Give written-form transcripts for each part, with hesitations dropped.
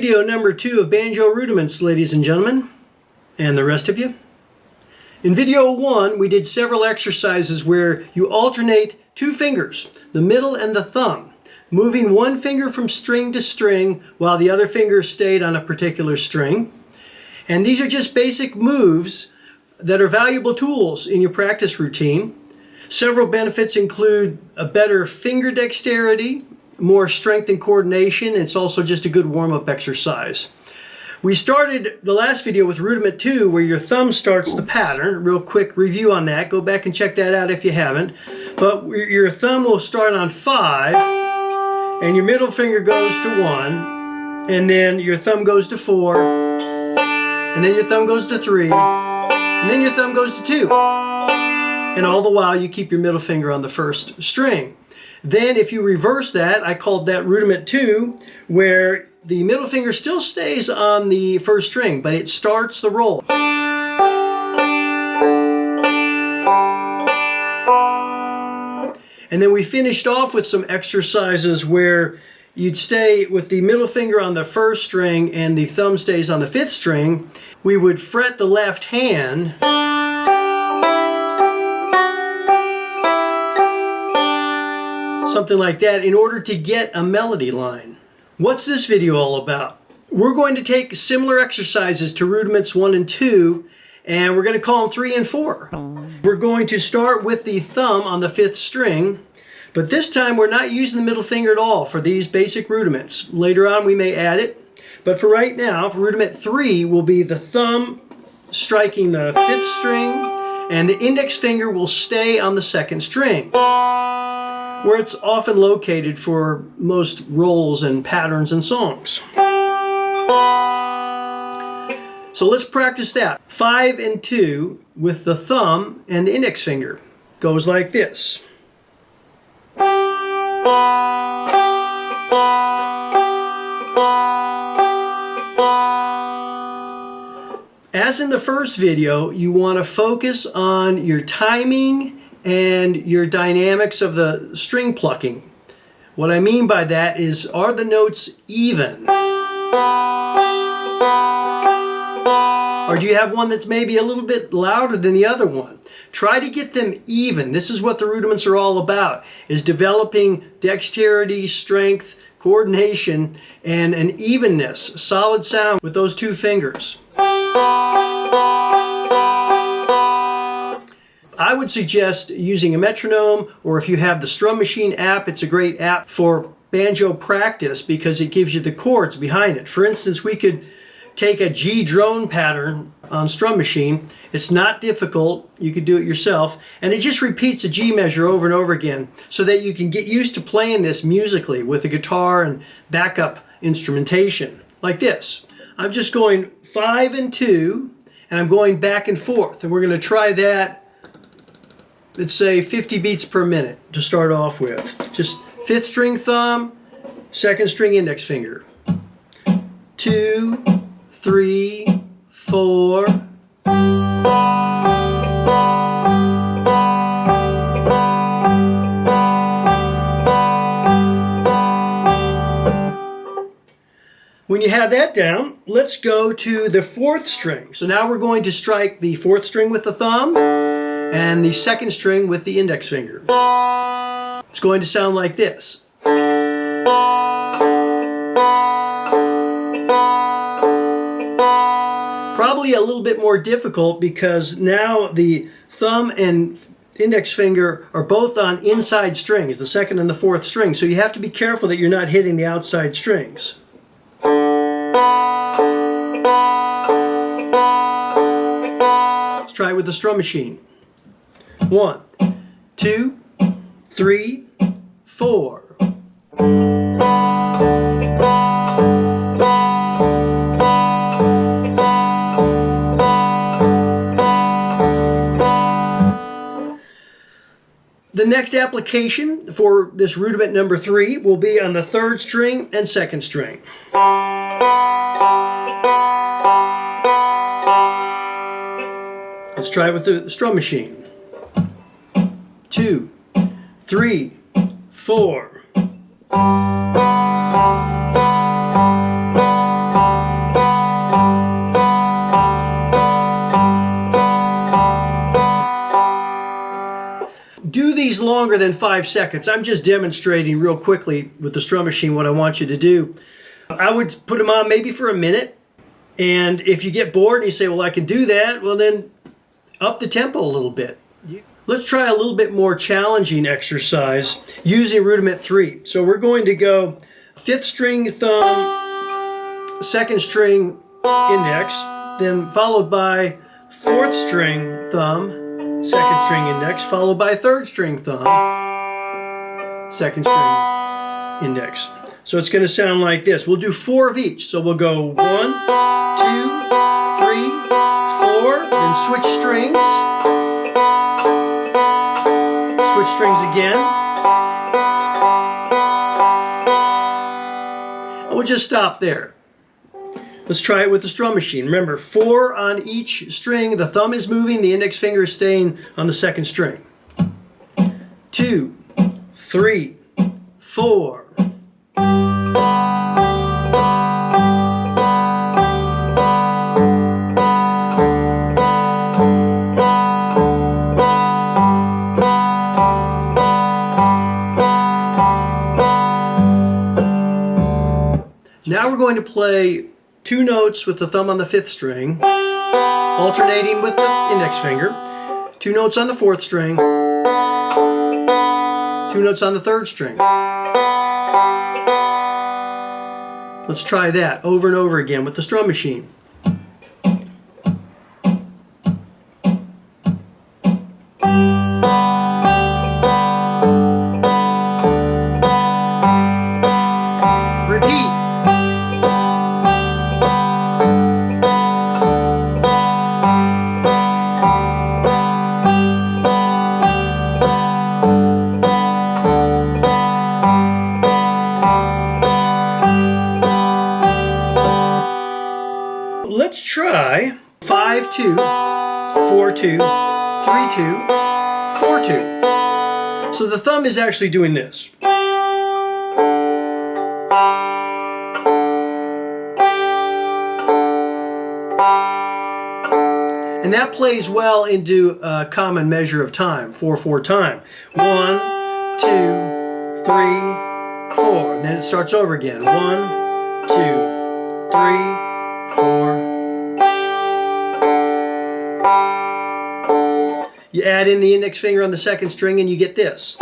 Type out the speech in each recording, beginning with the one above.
video number 2 of Banjo Rudiments, ladies and gentlemen, and the rest of you. In video 1, we did several exercises where you alternate two fingers, the middle and the thumb, moving one finger from string to string while the other finger stayed on a particular string. And these are just basic moves that are valuable tools in your practice routine. Several benefits include a better finger dexterity, more strength and coordination. It's also just a good warm-up exercise. We started the last video with rudiment 2 where your thumb starts the pattern. Real quick review on that. Go back and check that out if you haven't. But your thumb will start on 5 and your middle finger goes to 1 and then your thumb goes to 4 and then your thumb goes to 3 and then your thumb goes to 2. And all the while you keep your middle finger on the first string. Then if you reverse that, I called that rudiment 2, where the middle finger still stays on the first string, but it starts the roll. And then we finished off with some exercises where you'd stay with the middle finger on the first string and the thumb stays on the 5th string. We would fret the left hand. Something like that in order to get a melody line. What's this video all about? We're going to take similar exercises to rudiments 1 and 2 and we're going to call them 3 and 4. We're going to start with the thumb on the 5th string, but this time we're not using the middle finger at all for these basic rudiments. Later on we may add it, but for right now, for rudiment 3 will be the thumb striking the 5th string and the index finger will stay on the 2nd string, where it's often located for most rolls and patterns and songs. So let's practice that. 5 and 2 with the thumb and the index finger. Goes like this. As in the first video, you want to focus on your timing and your dynamics of the string plucking. What I mean by that is, are the notes even? Or do you have one that's maybe a little bit louder than the other one? Try to get them even. This is what the rudiments are all about, is developing dexterity, strength, coordination, and an evenness, solid sound with those two fingers. I would suggest using a metronome, or if you have the Strum Machine app, it's a great app for banjo practice because it gives you the chords behind it. For instance, we could take a G drone pattern on Strum Machine. It's not difficult. You could do it yourself. And it just repeats a G measure over and over again so that you can get used to playing this musically with a guitar and backup instrumentation like this. I'm just going 5 and 2 and I'm going back and forth. And we're going to try that. Let's say 50 beats per minute to start off with. Just 5th string thumb, 2nd string index finger. 2, 3, 4. When you have that down, let's go to the 4th string. So now we're going to strike the 4th string with the thumb and the 2nd string with the index finger. It's going to sound like this. Probably a little bit more difficult because now the thumb and index finger are both on inside strings, the 2nd and the 4th string, so you have to be careful that you're not hitting the outside strings. Let's try it with the Strum Machine. 1, 2, 3, 4. The next application for this rudiment number 3 will be on the 3rd string and 2nd string. Let's try it with the Strum Machine. 2, 3, 4. longer than 5 seconds. I'm just demonstrating real quickly with the strum machine what I want you to do. I would put them on maybe for a minute, and if you get bored and you say, well, I can do that, well then up the tempo a little bit. Let's try a little bit more challenging exercise using rudiment 3. So we're going to go 5th string thumb, 2nd string index, then followed by 4th string thumb, 2nd string index, followed by 3rd string thumb, 2nd string index. So it's going to sound like this. We'll do 4 of each. So we'll go 1, 2, 3, 4, then switch strings. Switch strings again. And we'll just stop there. Let's try it with the strum machine. Remember, 4 on each string. The thumb is moving, the index finger is staying on the 2nd string. 2, 3, 4. Now we're going to play 2 notes with the thumb on the 5th string, alternating with the index finger, 2 notes on the 4th string, 2 notes on the 3rd string. Let's try that over and over again with the strum machine. Repeat. Let's try 5-2, 4-2, 3-2, 4-2. So the thumb is actually doing this. And that plays well into a common measure of time, 4/4 time. 1, 2, 3, 4. And then it starts over again. 1, 2, 3, 4. You add in the index finger on the 2nd string and you get this.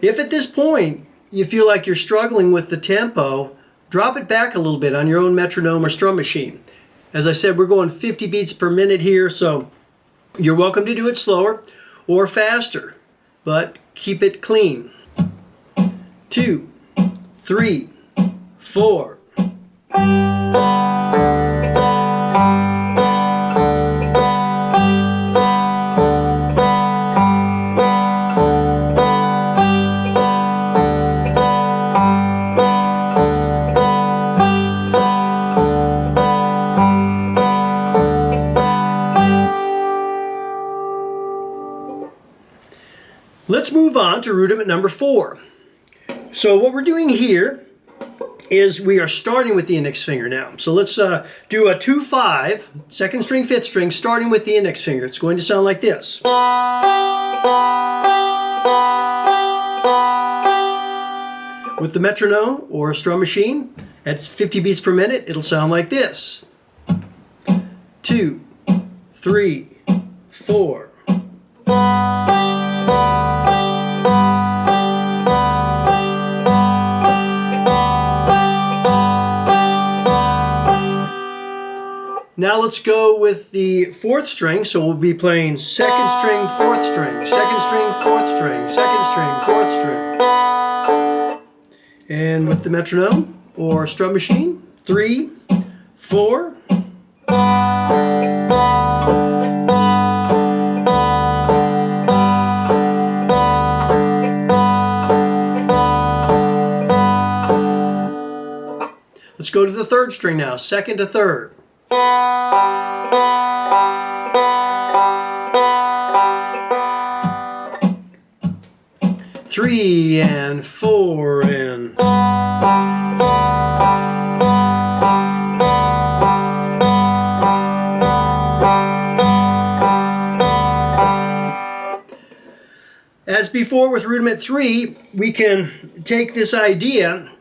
If at this point you feel like you're struggling with the tempo, drop it back a little bit on your own metronome or strum machine. As I said, we're going 50 beats per minute here, so you're welcome to do it slower or faster, but keep it clean. 2, 3, 4. Let's move on to rudiment number 4. So what we're doing here is we are starting with the index finger now. So let's do a 2-5, 2nd string, 5th string, starting with the index finger. It's going to sound like this. With the metronome or a strum machine, at 50 beats per minute, it'll sound like this. 2, 3, 4. Now let's go with the 4th string, so we'll be playing 2nd string, 4th string, 2nd string, 4th string, 2nd string, 4th string. And with the metronome or strum machine, 3, 4. Let's go to the 3rd string now, 2nd to 3rd. 3 and 4 and As before with rudiment 3, we can take this idea,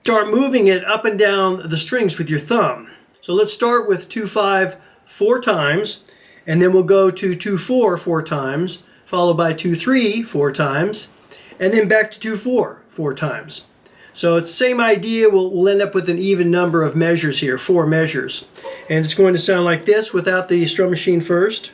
start moving it up and down the strings with your thumb. So let's start with 2-5 4 times, and then we'll go to 2-4 4 times, followed by 2-3 4 times, and then back to 2-4 4 times. So it's the same idea. We'll end up with an even number of measures here, 4 measures. And it's going to sound like this without the strum machine first.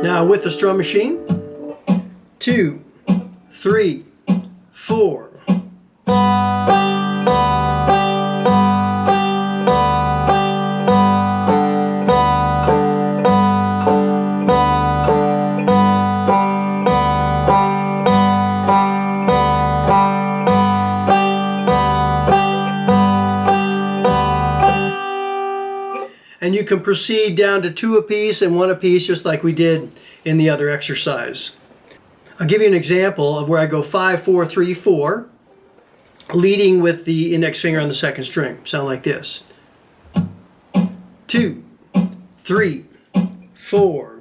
Now with the strum machine, 2, 3, 4. And you can proceed down to 2 apiece and 1 apiece, just like we did in the other exercise. I'll give you an example of where I go 5, 4, 3, 4, leading with the index finger on the second string. Sound like this. 2, 3, 4.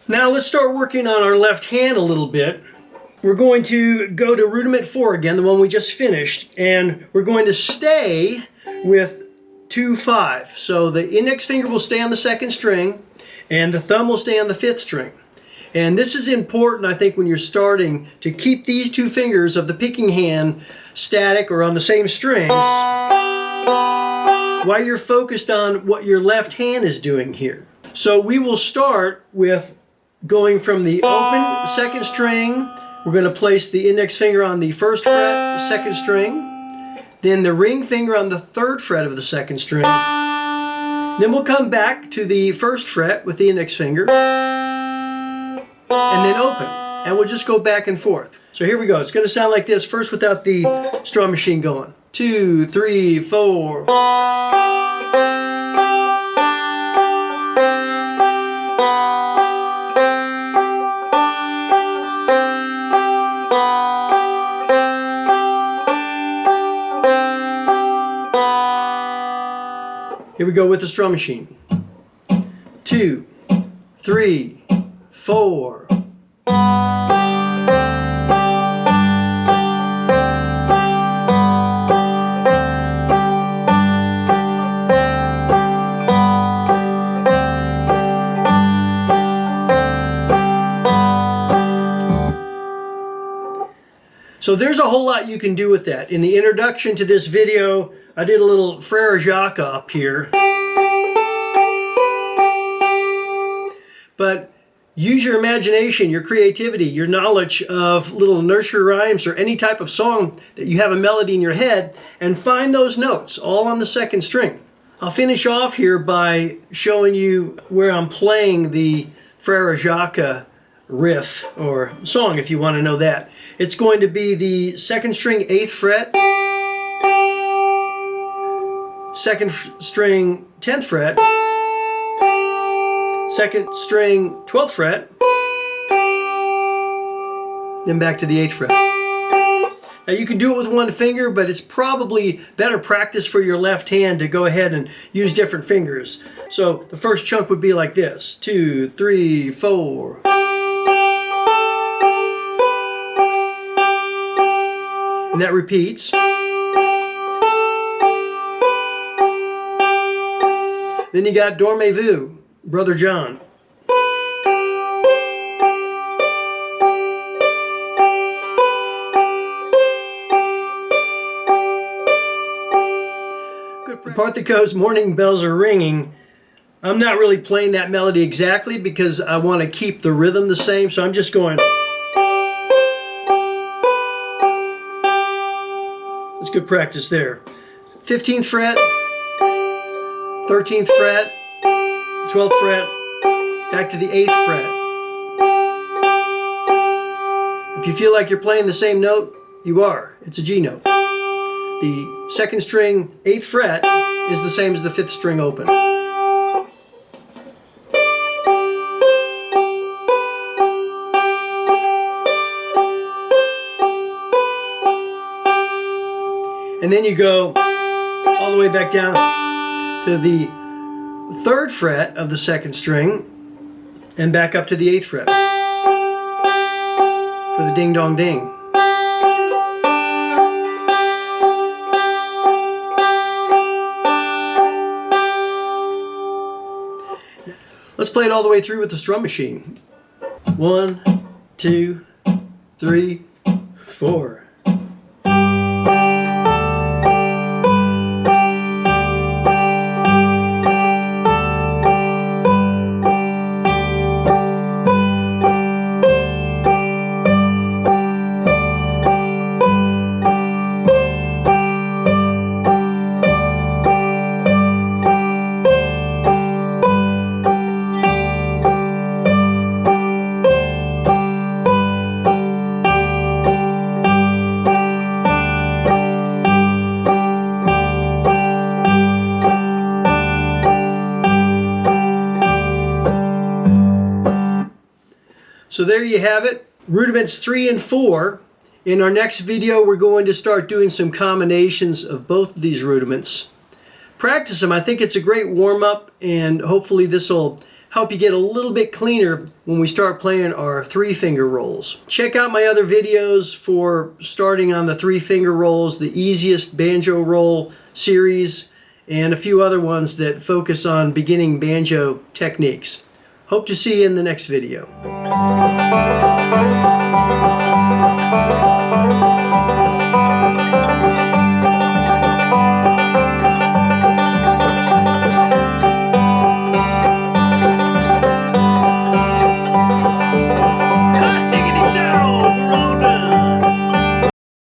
Now let's start working on our left hand a little bit. We're going to go to rudiment 4 again, the one we just finished, and we're going to stay with 2-5. So the index finger will stay on the second string, and the thumb will stay on the 5th string. And this is important, I think, when you're starting, to keep these 2 fingers of the picking hand static or on the same strings while you're focused on what your left hand is doing here. So we will start with going from the open second string. We're going to place the index finger on the 1st fret, the 2nd string, then the ring finger on the 3rd fret of the 2nd string. Then we'll come back to the 1st fret with the index finger, and then open. And we'll just go back and forth. So here we go. It's going to sound like this, first without the strum machine going. 2, 3, 4. Here we go with the strum machine. 2, 3, 4. So there's a whole lot you can do with that. In the introduction to this video, I did a little Frere Jacques up here. But use your imagination, your creativity, your knowledge of little nursery rhymes or any type of song that you have a melody in your head, and find those notes all on the 2nd string. I'll finish off here by showing you where I'm playing the Frere Jacques riff or song, if you want to know that. It's going to be the 2nd string 8th fret, 2nd string 10th fret, 2nd string 12th fret, then back to the 8th fret. Now you can do it with 1 finger, but it's probably better practice for your left hand to go ahead and use different fingers. So the first chunk would be like this: 2, 3, 4. And that repeats. Then you got Dormez-vous, Brother John. The part that goes, morning bells are ringing, I'm not really playing that melody exactly because I want to keep the rhythm the same, so I'm just going. It's good practice there. 15th fret, 13th fret, 12th fret, back to the 8th fret. If you feel like you're playing the same note, you are. It's a G note. The second string, 8th fret, is the same as the 5th string open. And then you go all the way back down to the 3rd fret of the 2nd string and back up to the 8th fret for the ding dong ding. Let's play it all the way through with the strum machine. 1, 2, 3, 4. So there you have it, Rudiments 3 and 4. In our next video, we're going to start doing some combinations of both of these rudiments. Practice them. I think it's a great warm-up, and hopefully this will help you get a little bit cleaner when we start playing our 3-finger rolls. Check out my other videos for starting on the 3-finger rolls, the easiest banjo roll series, and a few other ones that focus on beginning banjo techniques. Hope to see you in the next video.